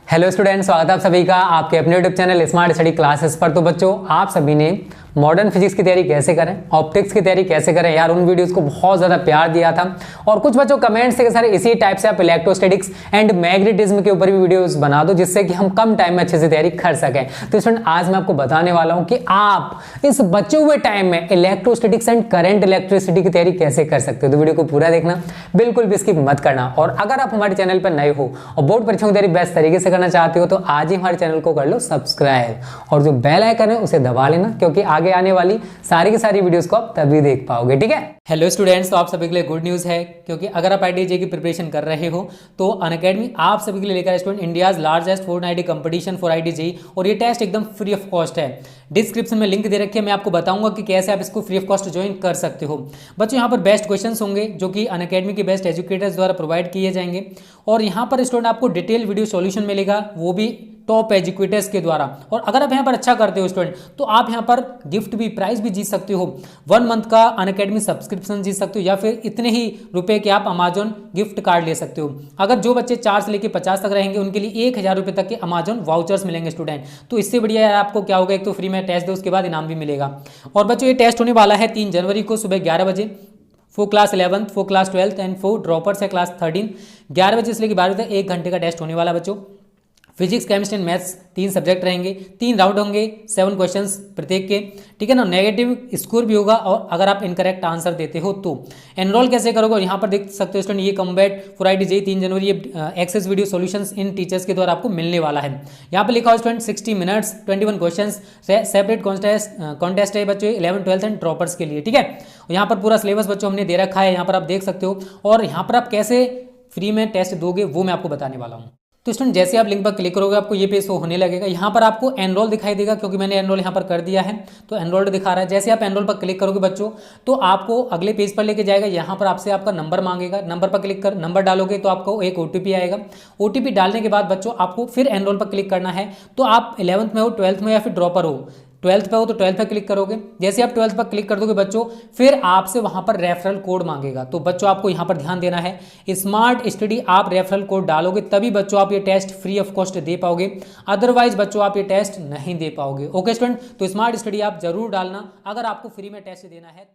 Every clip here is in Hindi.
हेलो स्टूडेंट्स, स्वागत है आप सभी का आपके अपने YouTube channel smart study classes पर। तो बच्चों, आप सभी ने मॉडर्न फिजिक्स की तैयारी कैसे करें, ऑप्टिक्स की तैयारी कैसे करें यार, उन वीडियोस को बहुत ज़्यादा प्यार दिया था। और कुछ बच्चों कमेंट से सर इसी टाइप से आप इलेक्ट्रोस्टैटिक्स एंड मैग्नेटिज्म के ऊपर भी वीडियोस बना दो, जिससे कि हम कम टाइम में अच्छे से तैयारी कर सकें। तो स्टूडेंट, आज मैं आपको बताने वाला हूं कि आप इस बचे हुए टाइम में इलेक्ट्रोस्टैटिक्स एंड करंट इलेक्ट्रिसिटी की तैयारी कैसे कर सकते हो। तो वीडियो को पूरा देखना, बिल्कुल भी स्किप मत करना। और अगर आप हमारे चैनल पर नए हो और बोर्ड परीक्षाओं की तैयारी बेस्ट तरीके से करना चाहते हो तो आज ही हमारे चैनल को कर लो सब्सक्राइब, और जो बेल आइकन है उसे दबा लेना, क्योंकि आगे आने वाली सारी की सारी वीडियोस को आप तभी देख पाओगे। ठीक है। हेलो स्टूडेंट्स, तो आप सभी के लिए गुड न्यूज़ है, क्योंकि अगर आप आईआईटी की प्रिपरेशन कर रहे हो तो अनअकैडमी आप सभी के लिए लेकर student India's largest fortnightly competition for IIT, और ये टेस्ट एकदम फ्री ऑफ कॉस्ट है। डिस्क्रिप्शन में लिंक दे रखी है, मैं आपको बताऊंगा कि कैसे आप इसको फ्री ऑफ कॉस्ट ज्वाइन कर सकते हो। बच्चों, यहाँ पर बेस्ट क्वेश्चंस होंगे जो कि अनअकैडमी के बेस्ट एजुकेटर्स द्वारा प्रोवाइड किए जाएंगे, और यहाँ पर स्टूडेंट आपको डिटेल वीडियो सॉल्यूशन मिलेगा, वो भी टॉप एजुकेटर्स के द्वारा। और अगर आप यहाँ पर अच्छा करते हो स्टूडेंट, तो आप यहाँ पर गिफ्ट भी, प्राइज भी जीत सकते हो। 1 मंथ का अनअकैडमी सब्सक्रिप्शन जीत सकते हो, या फिर इतने ही रुपए के आप अमेजॉन गिफ्ट कार्ड ले सकते हो। अगर जो बच्चे 4 से लेकर 50 तक रहेंगे उनके लिए 1000 रुपये तक के अमेजॉन वाउचर्स मिलेंगे स्टूडेंट। तो इससे बढ़िया यार आपको क्या होगा, एक तो फ्री में टेस्ट दो, उसके बाद इनाम भी मिलेगा। और बच्चों, ये टेस्ट होने वाला है 3 जनवरी को सुबह 11 बजे for class 11th, for class 12th and for droppers है क्लास 13। 11 बजे से लेकर 12 बजे तक 1 घंटे का टेस्ट होने वाला बच्चों। Physics, chemistry and maths 3 subject रहेंगे, 3 राउंड होंगे, 7 क्वेश्चंस प्रत्येक के। ठीक है ना। नेगेटिव स्कोर भी होगा, और अगर आप इनकरेक्ट आंसर देते हो तो एनरोल कैसे करोगे, यहाँ पर देख सकते हो स्टूडेंट, ये कम्बैट फॉर आईआईटी 3 जनवरी, ये एक्सेस वीडियो सॉल्यूशंस इन टीचर्स के द्वारा आपको मिलने वाला है। यहाँ पर लिखा हो student 60 minutes 21 question, separate contest है बच्चों 11th, 12th एंड ड्रॉपर्स के लिए। ठीक है। यहाँ पर पूरा सिलेबस बच्चों हमने दे रखा है, यहाँ पर आप देख सकते हो। और यहाँ पर आप कैसे फ्री में टेस्ट दोगे वो मैं आपको बताने वाला हूँ। तो स्टूडेंट, जैसे आप लिंक पर क्लिक करोगे आपको ये पेज होने लगेगा। यहाँ पर आपको एनरोल दिखाई देगा, क्योंकि मैंने एनरोल यहाँ पर कर दिया है, तो एनरोल्ड दिखा रहा है। जैसे आप एनरोल पर क्लिक करोगे बच्चों, तो आपको अगले पेज पर लेके जाएगा। यहाँ पर आपसे आपका नंबर मांगेगा, नंबर पर क्लिक कर नंबर डालोगे तो आपको एक ओटीपी आएगा। ओटीपी डालने के बाद बच्चों आपको फिर एनरोल पर क्लिक करना है। तो आप 11th में हो, 12th में, या फिर ड्रॉपर हो, 12th पे हो तो 12th पे क्लिक करोगे। जैसे आप 12th पर क्लिक कर दोगे बच्चों, फिर आपसे वहां पर रेफरल कोड मांगेगा। तो बच्चों आपको यहां पर ध्यान देना है, स्मार्ट स्टडी आप रेफरल कोड डालोगे तभी बच्चों आप ये टेस्ट फ्री ऑफ कॉस्ट दे पाओगे, अदरवाइज बच्चों आप ये टेस्ट नहीं दे पाओगे। ओके स्टूडेंट, तो स्मार्ट स्टडी आप जरूर डालना अगर आपको फ्री में टेस्ट देना है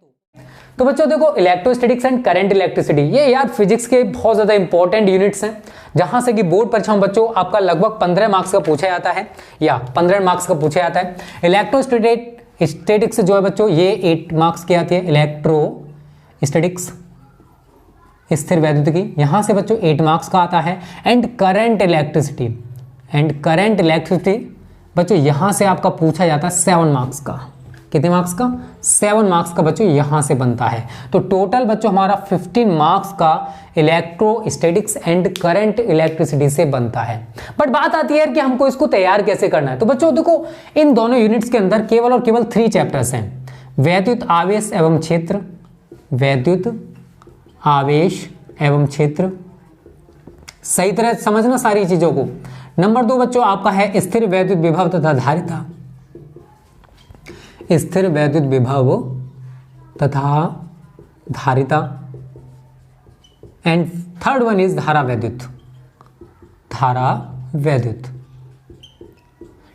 तो बच्चों देखो, इलेक्ट्रोस्टैटिक्स एंड करंट इलेक्ट्रिसिटी ये यार फिजिक्स के बहुत ज्यादा इंपॉर्टेंट यूनिट्स हैं, जहां से कि बोर्ड परीक्षाओं बच्चों आपका लगभग 15 मार्क्स का पूछा जाता है, या 15 मार्क्स का पूछा जाता है। इलेक्ट्रोस्टैटिक्स जो है बच्चों ये 8 मार्क्स की आती है। इलेक्ट्रोस्टैटिक्स स्थिर वैद्युत की, यहां से बच्चों 8 मार्क्स का आता है। एंड करंट इलेक्ट्रिसिटी बच्चों यहां से आपका पूछा जाता है 7 मार्क्स का। कितने मार्क्स का? 7 मार्क्स का बच्चों यहां से बनता है। तो टोटल बच्चों हमारा 15 मार्क्स का इलेक्ट्रोस्टैटिक्स एंड करंट इलेक्ट्रिसिटी से बनता है। बट बात आती है कि हमको इसको तैयार कैसे करना है। तो बच्चों देखो, इन दोनों यूनिट्स के अंदर केवल और केवल 3 चैप्टर्स हैं, वैद्युत आवेश एवं क्षेत्र, वैद्युत आवेश एवं क्षेत्र। सही तरह समझना सारी चीजों को। नंबर 2 बच्चों आपका है स्थिर वैद्युत विभव तथा धारिता, स्थिर वैद्युत विभव तथा धारिता। एंड थर्ड वन इज धारा वैद्युत,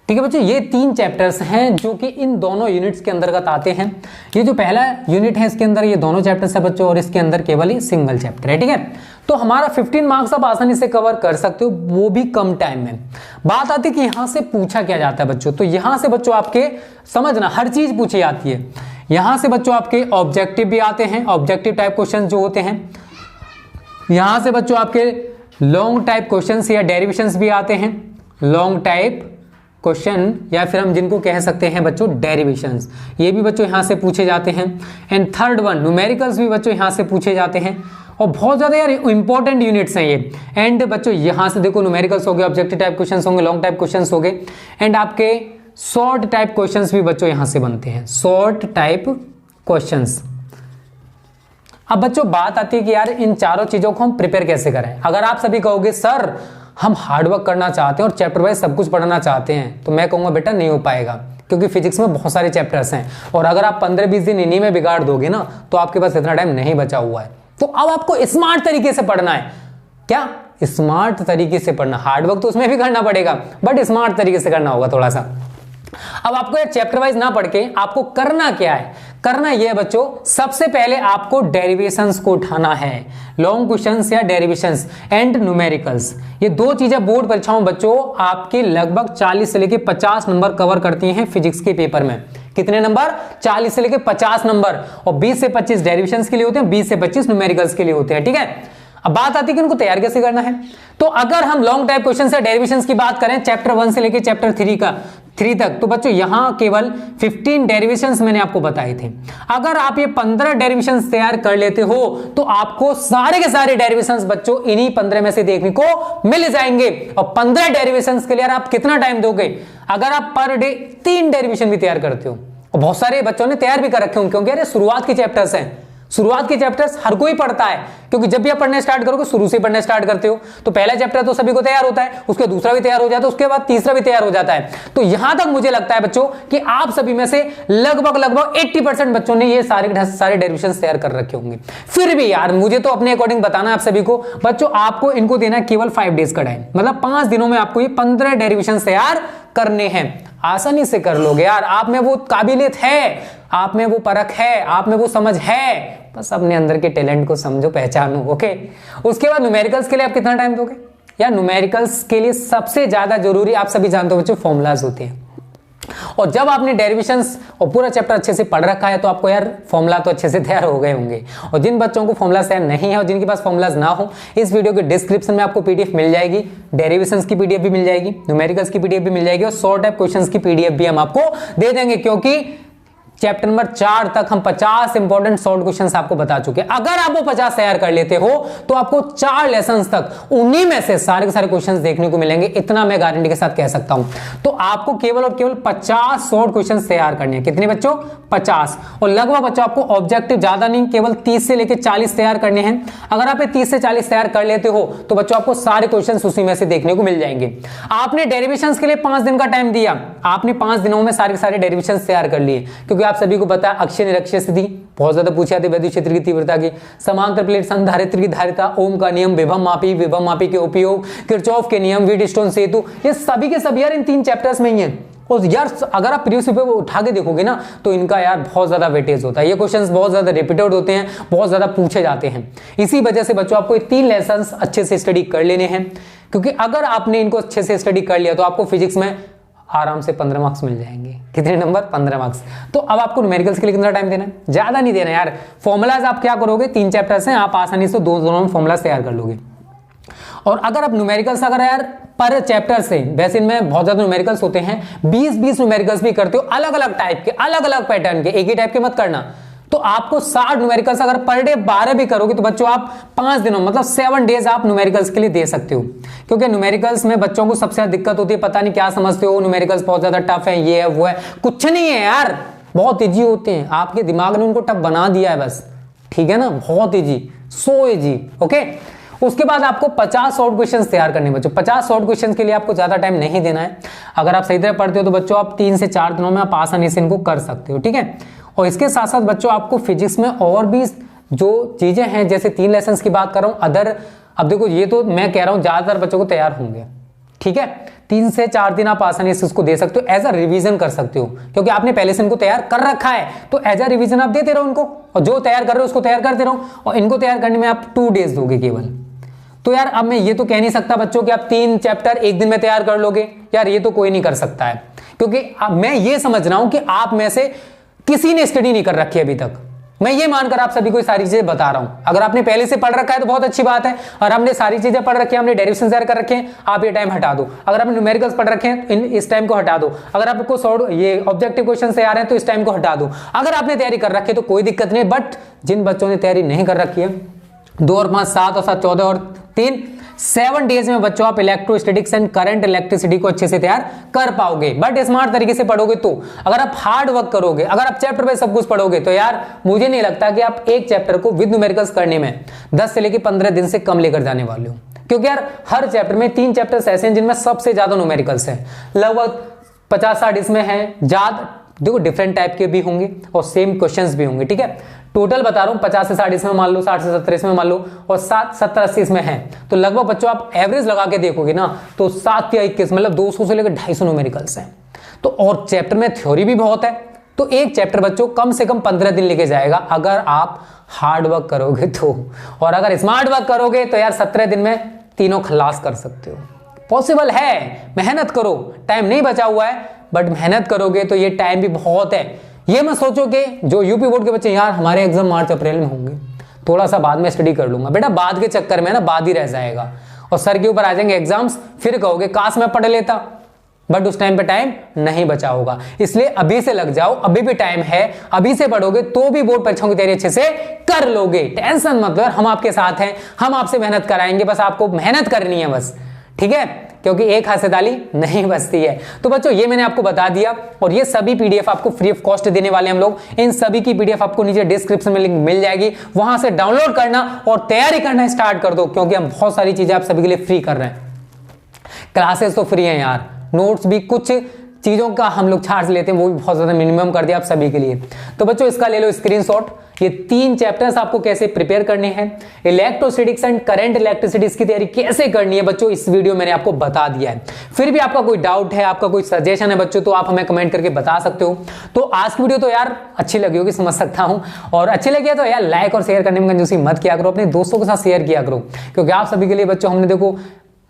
ठीक है बच्चों। ये 3 चैप्टर्स हैं जो कि इन दोनों यूनिट्स के अंतर्गत आते हैं। ये जो पहला यूनिट है इसके अंदर ये दोनों चैप्टर्स है बच्चों, और इसके अंदर केवल ही सिंगल चैप्टर है। ठीक है। तो हमारा 15 मार्क्स आप आसानी से कवर कर सकते हो, वो भी कम टाइम में। बात आती है कि यहां से पूछा क्या जाता है बच्चों, तो यहां से बच्चों आपके समझना हर चीज पूछी जाती है। यहां से बच्चों आपके ऑब्जेक्टिव भी आते हैं, ऑब्जेक्टिव टाइप क्वेश्चन जो होते हैं। यहां से बच्चों आपके लॉन्ग टाइप क्वेश्चन या डेरिवेशंस भी आते हैं, लॉन्ग टाइप क्वेश्चन, या फिर हम जिनको कह सकते हैं बच्चों डेरिवेशंस, ये भी बच्चों यहां से पूछे जाते हैं। एंड थर्ड वन न्यूमेरिकल्स भी बच्चों यहां से पूछे जाते हैं, और बहुत ज्यादा यार इंपॉर्टेंट यूनिट्स हैं ये। एंड बच्चों यहां से देखो न्यूमेरिकल्स हो गए, ऑब्जेक्टिव टाइप क्वेश्चंस होंगे, लॉन्ग टाइप क्वेश्चंस हो गए, एंड आपके शॉर्ट टाइप क्वेश्चंस भी बच्चों यहां से बनते हैं, शॉर्ट टाइप क्वेश्चंस। अब बच्चों बात आती है कि यार इन चारों चीजों को हम प्रिपेयर कैसे करें। अगर आप सभी कहोगे सर हम हार्डवर्क करना चाहते हैं और चैप्टर वाइज सब कुछ पढ़ना चाहते हैं, तो मैं कहूंगा बेटा नहीं हो पाएगा, क्योंकि फिजिक्स में बहुत सारे चैप्टर्स हैं, और अगर आप 15-20 दिन इन्हीं में बिगाड़ दोगे ना, तो आपके पास इतना टाइम नहीं बचा हुआ है। तो अब आपको स्मार्ट तरीके से पढ़ना है। क्या स्मार्ट तरीके से पढ़ना, हार्डवर्क तो उसमें भी करना पड़ेगा बट स्मार्ट तरीके से करना होगा थोड़ा सा। अब आपको ये चैप्टर वाइज ना पढ़ के आपको करना क्या है, करना यह है बच्चों, सबसे पहले आपको डेरिवेशंस को उठाना है, लॉन्ग क्वेश्चंस या डेरिवेशंस एंड न्यूमेरिकल्स। ये दो चीजें बोर्ड परीक्षाओं में बच्चों आपके लगभग 40 से लेके 50 नंबर कवर करती हैं फिजिक्स के पेपर में। कितने नंबर? 40 से लेके 50 नंबर, और 20 से 25 डेरिवेशंस के लिए होते हैं, 20 से 25 न्यूमेरिकल्स के लिए होते हैं। ठीक है, अब बात आती है कि उनको तैयार कैसे करना है। तो अगर हम लॉन्ग टाइप क्वेश्चन या डेरिवेशंस की बात करें चैप्टर 1 से लेके चैप्टर 3 तक, तो बच्चों यहां केवल 15 डेरिवेशंस मैंने आपको बताए थे। अगर आप ये 15 डेरिवेशंस तैयार कर लेते हो तो आपको सारे के सारे डेरिवेशंस बच्चों इन्हीं 15 में से देखने को मिल जाएंगे। और 15 डेरिवेशंस के लिए आप कितना टाइम दोगे? अगर आप पर डे 3 डेरिवेशन भी तैयार करते हो, और बहुत सारे बच्चों ने तैयार भी कर रखे होंगे, क्योंकि अरे शुरुआत के चैप्टर्स हैं, शुरुआत के चैप्टर्स हर कोई पढ़ता है, क्योंकि जब भी आप पढ़ने स्टार्ट करोगे शुरू से पढ़ने स्टार्ट करते हो, तो पहला चैप्टर तो सभी को तैयार होता है, उसके दूसरा भी तैयार हो जाता है, उसके बाद तीसरा भी तैयार हो जाता है। तो यहां तक मुझे लगता है बच्चों कि आप सभी में से लगभग 80% बच्चों ने ये सारे डेरिवेशंस तैयार कर रखे होंगे। फिर भी यार मुझे तो अपने अकॉर्डिंग बताना है आप सभी को बच्चों, आपको इनको देना है केवल 5 डेज का टाइम, मतलब 5 दिनों में आपको ये 15 डेरिवेशंस तैयार करने हैं। आसानी से कर लोगे यार, आप में वो काबिलियत है, आप में वो परख है, आप में वो समझ है, बस अपने अंदर के टैलेंट को समझो, पहचानो। ओके, उसके बाद न्यूमेरिकल्स के लिए आप कितना टाइम दोगे? यार न्यूमेरिकल्स के लिए सबसे ज्यादा जरूरी, आप सभी जानते हो बच्चों, फॉर्मूलाज होते हैं। और जब आपने डेरिवेशंस और पूरा चैप्टर अच्छे से पढ़ रखा है तो आपको यार फॉर्मूला तो अच्छे से तैयार हो गए होंगे। और जिन बच्चों को फॉर्मूला तैयार नहीं है और जिनके पास फॉर्मूलाज ना हो, इस वीडियो के डिस्क्रिप्शन में आपको पीडीएफ मिल जाएगी, डेरिवेशंस की पीडीएफ भी मिल जाएगी, न्यूमेरिकल्स की पीडीएफ भी मिल जाएगी, और शॉर्ट टाइप क्वेश्चंस की पीडीएफ भी हम आपको दे देंगे, क्योंकि चैप्टर नंबर 4 तक हम 50 इंपॉर्टेंट शॉर्ट क्वेश्चंस आपको बता चुके हैं। अगर आप वो 50 तैयार कर लेते हो तो आपको 4 लेसन्स तक उन्हीं में से सारे के सारे क्वेश्चंस देखने को मिलेंगे, इतना मैं गारंटी के साथ कह सकता हूं। तो आपको केवल और केवल 50 शॉर्ट क्वेश्चंस तैयार करने हैं। कितने बच्चों? 50। और लगभग बच्चों आपको ऑब्जेक्टिव ज्यादा नहीं, केवल 30 से लेकर 40 तैयार करने हैं। अगर आप 30 से 40 तैयार कर लेते हो तो बच्चों आपको सारे क्वेश्चंस उसी में से देखने को मिल जाएंगे। आपने डेरिवेशंस के लिए 5 दिन का टाइम दिया, आपने 5 दिनों में सारे के सारे डेरिवेशंस तैयार कर लिए, क्योंकि आप सभी को पता है अक्षय निरक्षय स्थिति बहुत ज्यादा पूछी जाती है, वैद्युत क्षेत्र की तीव्रता की, समांतर प्लेट संधारित्र की धारिता, ओम का नियम, विभव मापी के उपयोग, किरचॉफ के नियम, व्हीटस्टोन सेतु, ये सभी के सभी यार इन 3 चैप्टर्स में ही है। और यार अगर आप प्रीवियस पेपर उठा के देखोगे ना तो इनका यार बहुत ज्यादा वेटेज होता है, ये क्वेश्चंस बहुत ज्यादा रिपीटेड होते हैं, बहुत ज्यादा पूछे जाते हैं। इसी वजह से बच्चों आपको 3 लेसन्स अच्छे से स्टडी कर लेने हैं, क्योंकि अगर आपने इनको अच्छे से स्टडी कर लिया तो आपको फिजिक्स में आराम से 15 मार्क्स मिल जाएंगे। कितने नंबर? 15 मार्क्स। तो अब आपको न्यूमेरिकल्स के लिए कितना टाइम देना है? ज्यादा नहीं देना यार। फॉर्मूलाज आप क्या करोगे, 3 चैप्टर्स हैं, आप आसानी से दोनों में फॉर्मूलाज तैयार कर लोगे। और अगर आप न्यूमेरिकल्स अगर यार पर चैप्टर से, वैसे इनमें बहुत ज्यादा न्यूमेरिकल्स होते हैं, 20-20 न्यूमेरिकल्स भी करते हो अलग अलग टाइप के, अलग अलग पैटर्न के, एक ही टाइप के मत करना, तो आपको 60 न्यूमेरिकल्स अगर पर डे 12 भी करोगे तो बच्चों आप 5 दिनों मतलब 7 डेज आप न्यूमेरिकल्स के लिए दे सकते हो। क्योंकि न्यूमेरिकल्स में बच्चों को सबसे ज्यादा दिक्कत होती है, पता नहीं क्या समझते हो, न्यूमेरिकल्स बहुत ज्यादा टफ है, ये है वो है, कुछ नहीं है यार, बहुत इजी होते हैं। आपके दिमाग ने उनको टफ बना दिया है बस, ठीक है ना, बहुत इजी, सो इजी। ओके, उसके बाद आपको 50 शॉर्ट क्वेश्चंस तैयार करने बच्चों। 50 शॉर्ट क्वेश्चंस के लिए आपको ज्यादा टाइम नहीं देना है। अगर आप सही तरह पढ़ते हो तो बच्चों आप 3 से 4 दिनों में आप आसानी से इनको कर सकते हो, ठीक है। और इसके साथ साथ बच्चों आपको फिजिक्स में और भी जो चीजें हैं, जैसे 3 लेसन्स की बात कर रहा हूं, अदर, अब देखो ये तो मैं कह रहा हूं ज्यादातर बच्चों को तैयार होंगे, ठीक है। 3 से 4 दिन आप आसानी से उसको दे सकते हो, एज अ रिवीजन कर सकते हो, क्योंकि आपने पहले से इनको तैयार कर रखा है, तो एज अ रिवीजन आप देते रहो इनको, और जो तैयार कर रहे हो उसको तैयार करते रहो, और इनको तैयार करने में आप 2 डेज दोगे केवल। तो यार अब मैं ये तो कह नहीं सकता बच्चों कि आप 3 चैप्टर एक दिन में तैयार कर लोगे, यार ये तो कोई नहीं कर सकता है, क्योंकि अब मैं ये समझ रहा हूं कि आप में से किसी ने स्टडी नहीं कर रखी अभी तक। मैं ये मानकर आप सभी को सारी चीजें बता रहा हूं। अगर आपने पहले से पढ़ रखा है तो बहुत अच्छी बात है, और हमने सारी चीजें पढ़ रखी है, हमने डेरिवेशन तैयार कर रखे हैं, आप ये टाइम हटा दो। अगर आपने न्यूमेरिकल्स पढ़ रखे हैं इस टाइम को हटा दो। अगर आपको शॉर्ट ये ऑब्जेक्टिव क्वेश्चन तैयार है तो इस टाइम को हटा दो। अगर आपने तैयारी कर रखी है तो कोई दिक्कत नहीं, बट जिन बच्चों ने तैयारी नहीं कर रखी है, 2 और 5 7 और 7 14 और 3 7 डेज में बच्चों आप इलेक्ट्रोस्टैटिक्स एंड करंट इलेक्ट्रिसिटी को अच्छे से तैयार कर पाओगे, बट स्मार्ट तरीके से पढ़ोगे तो। अगर आप हार्ड वर्क करोगे, अगर आप चैप्टर पे सब कुछ पढ़ोगे, तो यार मुझे नहीं लगता कि आप एक चैप्टर को विद न्यूमेरिकल्स करने में 10 से लेकर 15 दिन से कम लेकर जाने वाले हो। क्योंकि यार हर चैप्टर में 3 चैप्टर्स ऐसे हैं जिनमें सबसे ज्यादा न्यूमेरिकल्स है, लगभग 50-60 इसमें है। ज्यादा देखो डिफरेंट टाइप के भी होंगे और सेम क्वेश्चंस भी होंगे, ठीक है। टोटल बता रहा हूँ 50 से 60 इसमें मान लो, 60 से 70 इसमें मान लो और 70 80 इसमें है, तो लगभग बच्चों आप एवरेज लगा के देखोगे ना तो 7 या 21 मतलब 200 से लेकर 250 न्यूमेरिकल्स हैं। तो और चैप्टर में थ्योरी भी बहुत है, तो एक चैप्टर बच्चों कम से कम 15 दिन लेके जाएगा अगर आप हार्ड वर्क करोगे तो, और अगर स्मार्ट वर्क करोगे तो यार 17 दिन में तीनों खलास कर सकते हो। पॉसिबल है, मेहनत करो, टाइम नहीं बचा हुआ है बट मेहनत करोगे तो ये टाइम भी बहुत है। ये मत सोचो कि जो यूपी बोर्ड के बच्चे यार हमारे एग्जाम मार्च अप्रैल में होंगे, थोड़ा सा बाद में स्टडी कर लूंगा, बेटा बाद के चक्कर में ना बाद ही रह जाएगा और सर के ऊपर आ जाएंगे एग्जाम्स, फिर कहोगे काश मैं पढ़ लेता, बट उस टाइम पे टाइम नहीं बचा होगा। इसलिए अभी से लग जाओ, अभी भी टाइम है, अभी से पढ़ोगे तो भी बोर्ड परीक्षाओं की तैयारी अच्छे से कर लोगे। टेंशन मत लो, हम आपके साथ हैं, हम आपसे मेहनत कराएंगे, बस आपको मेहनत करनी है बस, ठीक है, क्योंकि एक हाथ से ताली नहीं बजती है। तो बच्चों ये मैंने आपको बता दिया और ये सभी पीडीएफ आपको फ्री ऑफ कॉस्ट देने वाले हम लोग। इन सभी की पीडीएफ आपको नीचे डिस्क्रिप्शन में लिंक मिल जाएगी, वहां से डाउनलोड करना और तैयारी करना स्टार्ट कर दो, क्योंकि हम बहुत सारी चीजें आप सभी के लिए फ्री कर रहे हैं। क्लासेस तो फ्री हैं यार, नोट्स भी कुछ चीजों का हम लोग चार्ज लेते हैं, वो भी बहुत ज्यादा मिनिमम कर दिया आप सभी के लिए। तो बच्चों इसका ले लो स्क्रीनशॉट। ये 3 चैप्टर्स आपको कैसे प्रिपेयर करने हैं, इलेक्ट्रोस्टैटिक्स एंड करंट इलेक्ट्रिसिटी की तैयारी कैसे करनी है बच्चों, इस वीडियो मैंने आपको बता दिया है। फिर भी आपका कोई डाउट है, आपका कोई सजेशन है बच्चों, तो आप हमें कमेंट करके बता सकते हो। तो आज की वीडियो तो यार अच्छी लगी होगी, समझ सकता हूं, और अच्छी लगी है तो यार लाइक और शेयर करने में कंजूसी मत किया करो, अपने दोस्तों के साथ शेयर किया करो, क्योंकि आप सभी के लिए बच्चों हमने देखो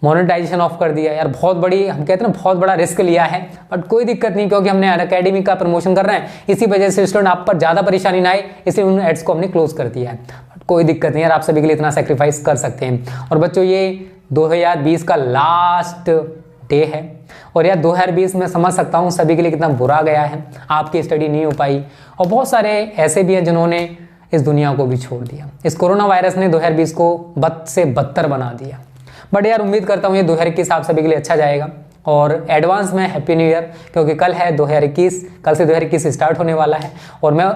मोनेटाइजेशन ऑफ कर दिया यार, बहुत बड़ी, हम कहते हैं ना बहुत बड़ा रिस्क लिया है, बट कोई दिक्कत नहीं, क्योंकि हमने अकेडमी का प्रमोशन कर रहे हैं, इसी वजह से स्टूडेंट आप पर ज्यादा परेशानी ना आए, इसलिए उन एड्स को हमने क्लोज कर दिया है। बट कोई दिक्कत नहीं यार, आप सभी के लिए इतना सेक्रीफाइस कर सकते हैं। और बच्चों ये 2020 का लास्ट डे है, और यार 2020 में समझ सकता हूँ सभी के लिए कितना बुरा गया है, आपकी स्टडी नहीं हो पाई, और बहुत सारे ऐसे भी हैं जिन्होंने इस दुनिया को भी छोड़ दिया। इस कोरोना वायरस ने 2020 को बद से बदतर बना दिया। बट यार उम्मीद करता हूँ ये 2021 आप सभी के लिए अच्छा जाएगा, और एडवांस में हैप्पी न्यू ईयर, क्योंकि कल है 2021, कल से 2021 स्टार्ट होने वाला है, और मैं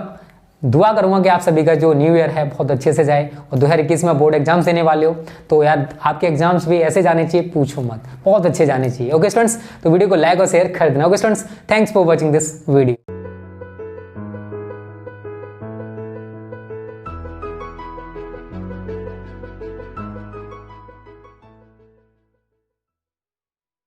दुआ करूंगा कि आप सभी का जो न्यू ईयर है बहुत अच्छे से जाए। और 2021 में बोर्ड एग्जाम्स देने वाले हो तो यार आपके एग्जाम्स भी ऐसे जाने चाहिए, पूछो मत, बहुत अच्छे जाने चाहिए। ओके स्टूडेंट्स, तो वीडियो को लाइक और शेयर कर देना। Okay students, thanks for watching this video.